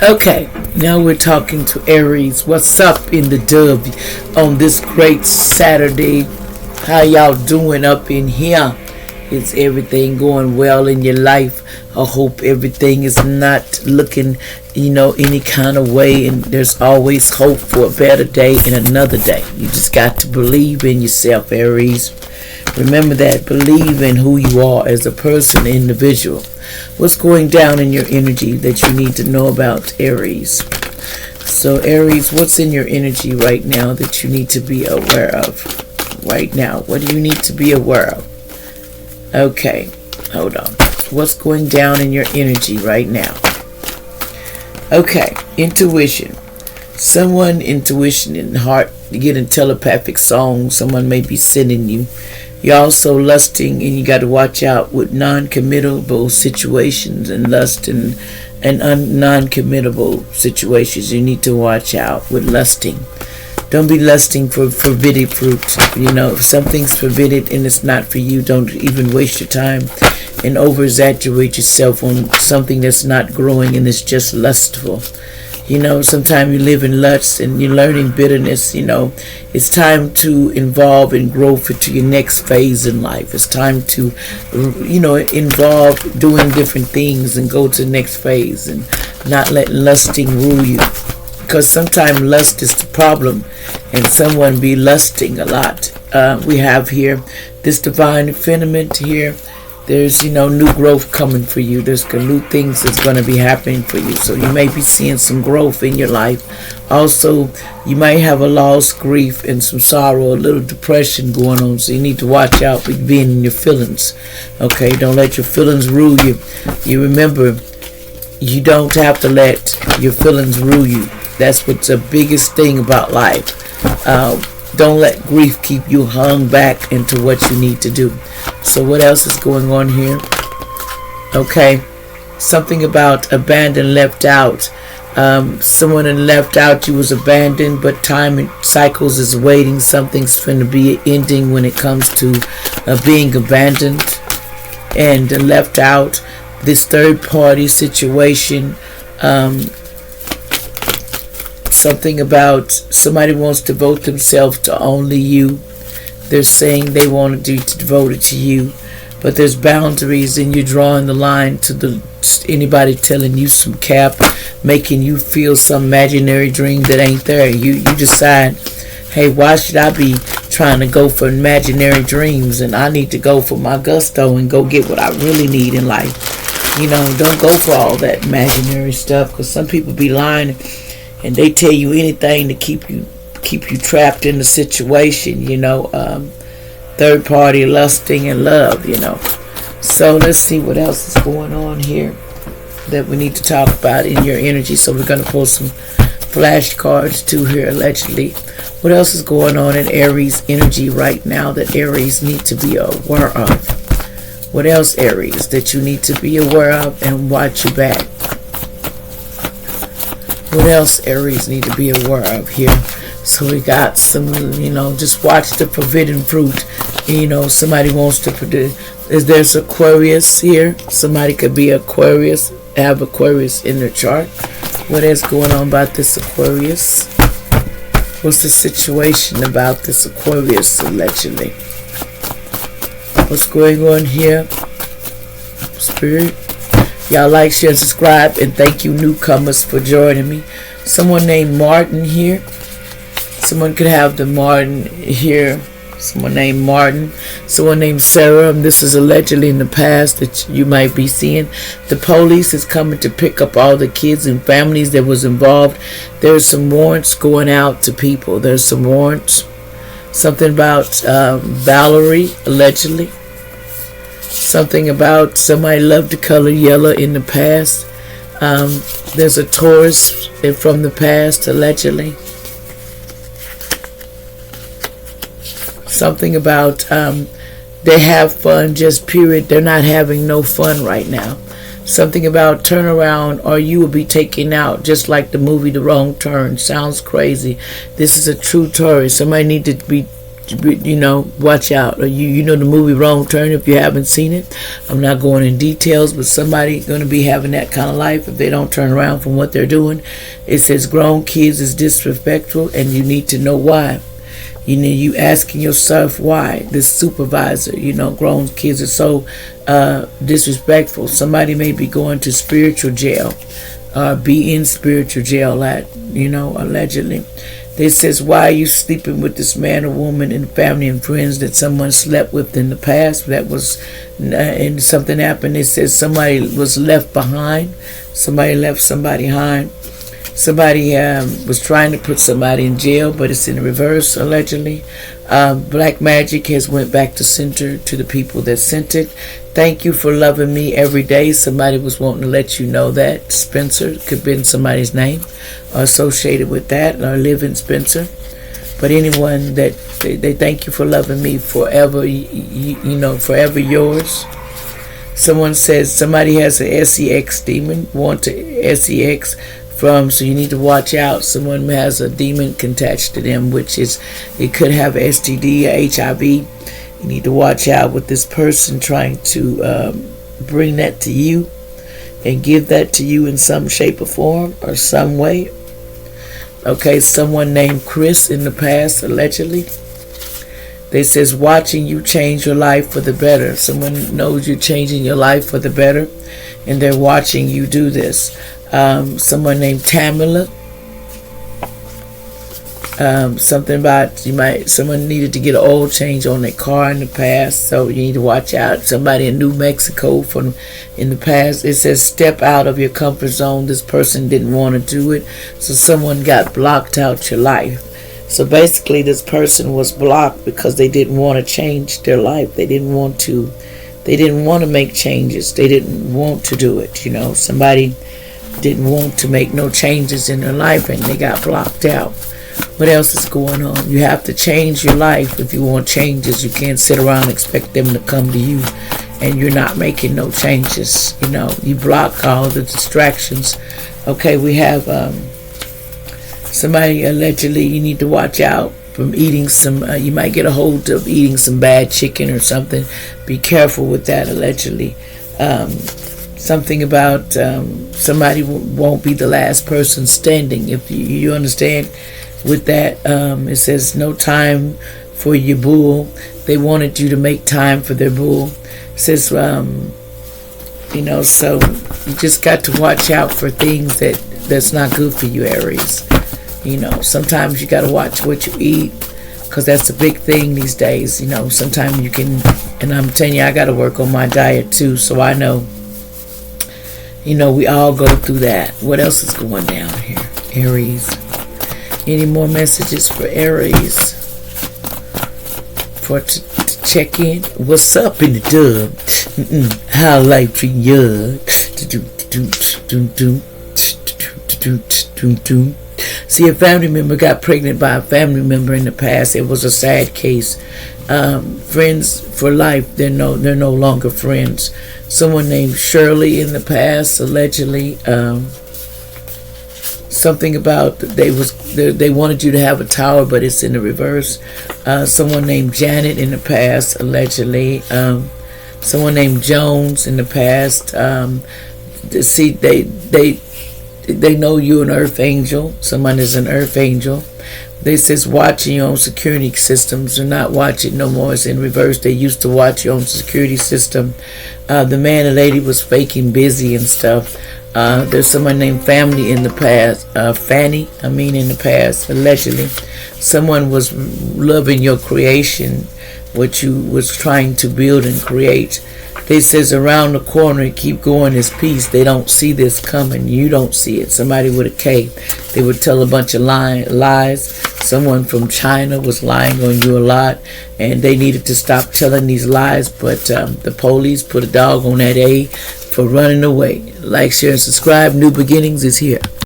Okay, now we're talking to Aries. What's up in the dub on this great Saturday? How y'all doing up in here? Is everything going well in your life? I hope everything is not looking, any kind of way, and there's always hope for a better day and another day. You just got to believe in yourself, Aries. Remember that. Believe in who you are as a person, individual. What's going down in your energy that you need to know about, Aries? So, Aries, what's in your energy right now that you need to be aware of? Right now, what do you need to be aware of? Okay, hold on. What's going down in your energy right now? Okay, intuition. Someone, intuition and heart, you get in telepathic songs, someone may be sending you. You're also lusting, and you got to watch out with non-committable situations and lust and non-committable situations. You need to watch out with lusting. Don't be lusting for forbidden fruit. If something's forbidden and it's not for you, don't even waste your time and over-exaggerate yourself on something that's not growing and it's just lustful. Sometimes you live in lust and you're learning bitterness. It's time to involve and grow to your next phase in life. It's time to, involve doing different things and go to the next phase and not let lusting rule you. Because sometimes lust is the problem and someone be lusting a lot. We have here this divine phenomenon here. There's, new growth coming for you. There's new things that's going to be happening for you. So you may be seeing some growth in your life. Also, you might have a loss, grief, and some sorrow, a little depression going on. So you need to watch out with being in your feelings. Okay, don't let your feelings rule you. You remember, you don't have to let your feelings rule you. That's what's the biggest thing about life. Don't let grief keep you hung back into what you need to do. So what else is going on here? Okay, something about abandoned, left out. Someone that left out, you was abandoned, but time and cycles is waiting. Something's going to be ending when it comes to being abandoned and left out. This third party situation. Something about somebody wants to devote themselves to only you. They're saying they want to devote it to you, but there's boundaries and you're drawing the line to anybody telling you some cap, making you feel some imaginary dream that ain't there. You decide, hey, why should I be trying to go for imaginary dreams, and I need to go for my gusto and go get what I really need in life. Don't go for all that imaginary stuff, because some people be lying and they tell you anything to keep you trapped in the situation, third party lusting and love, So let's see what else is going on here that we need to talk about in your energy. So we're going to pull some flashcards too here, allegedly. What else is going on in Aries energy right now that Aries need to be aware of? What else, Aries, that you need to be aware of and watch your back? What else Aries need to be aware of here? So we got some, just watch the forbidden fruit. Somebody wants to produce. There's Aquarius here. Somebody could be Aquarius, have Aquarius in their chart. What is going on about this Aquarius? What's the situation about this Aquarius, allegedly? What's going on here? Spirit. Y'all like, share, and subscribe, and thank you newcomers for joining me. Someone named Martin here. Someone could have the Martin here. Someone named Martin. Someone named Sarah. And this is allegedly in the past that you might be seeing. The police is coming to pick up all the kids and families that was involved. There's some warrants going out to people. There's some warrants. Something about Valerie, allegedly. Something about somebody loved the color yellow in the past. There's a Taurus from the past, allegedly. Something about they have fun, just period. They're not having no fun right now. Something about turnaround, or you will be taken out, just like the movie The Wrong Turn. Sounds crazy. This is a true Taurus. Somebody need to be watch out. You know the movie Wrong Turn. If you haven't seen it, I'm not going in details, but somebody going to be having that kind of life if they don't turn around from what they're doing. It says grown kids is disrespectful, and you need to know why. You asking yourself why. This supervisor, grown kids are so disrespectful. Somebody may be going to spiritual jail, be in spiritual jail allegedly. They says, why are you sleeping with this man or woman and family and friends that someone slept with in the past? That was, and something happened. It says somebody was left behind. Somebody left somebody behind. Somebody was trying to put somebody in jail, but it's in reverse, allegedly. Black magic has went back to center to the people that sent it. Thank you for loving me every day. Somebody was wanting to let you know that. Spencer could be in somebody's name or associated with that, or live in Spencer. But anyone that they thank you for loving me forever, forever yours. Someone says somebody has an SEX demon, want to SEX from, so you need to watch out. Someone has a demon attached to them, which is, it could have STD or HIV. You need to watch out with this person trying to bring that to you and give that to you in some shape or form or some way. Okay, someone named Chris in the past, allegedly. They says watching you change your life for the better. Someone knows you're changing your life for the better, and they're watching you do this. Someone named Tamila. Something about someone needed to get an oil change on their car in the past, so you need to watch out. Somebody in New Mexico in the past. It says step out of your comfort zone. This person didn't want to do it, so someone got blocked out your life. So basically this person was blocked because they didn't want to change their life. They didn't want to make changes. They didn't want to do it. Somebody didn't want to make no changes in their life, and they got blocked out. What else is going on? You have to change your life if you want changes. You can't sit around and expect them to come to you, and you're not making no changes. You block all the distractions. Okay, we have somebody allegedly, you need to watch out from eating some, you might get a hold of eating some bad chicken or something. Be careful with that, allegedly. Something about somebody won't be the last person standing. If you understand with that, it says no time for your bull. They wanted you to make time for their bull. It says, so you just got to watch out for things that's not good for you, Aries. Sometimes you got to watch what you eat, because that's a big thing these days. Sometimes you can, and I'm telling you, I got to work on my diet too, so I know. We all go through that. What else is going down here, Aries? Any more messages for Aries? For to check in? What's up in the dub? How life treating you? See, a family member got pregnant by a family member in the past. It was a sad case. Friends for life, they're no longer friends. Someone named Shirley in the past, allegedly. Something about they wanted you to have a tower, but it's in the reverse. Someone named Janet in the past, allegedly. Someone named Jones in the past. See, they know you're an earth angel. Someone is an earth angel. They says watching your own security systems. They're not watching no more. It's in reverse. They used to watch your own security system. The man and lady was faking busy and stuff. There's someone named Family in the past. Fanny, in the past, allegedly. Someone was loving your creation, what you was trying to build and create. They says around the corner, keep going is peace. They don't see this coming. You don't see it. Somebody with a K. They would tell a bunch of lies. Someone from China was lying on you a lot, and they needed to stop telling these lies, but the police put a dog on that A for running away. Like, share, and subscribe. New Beginnings is here.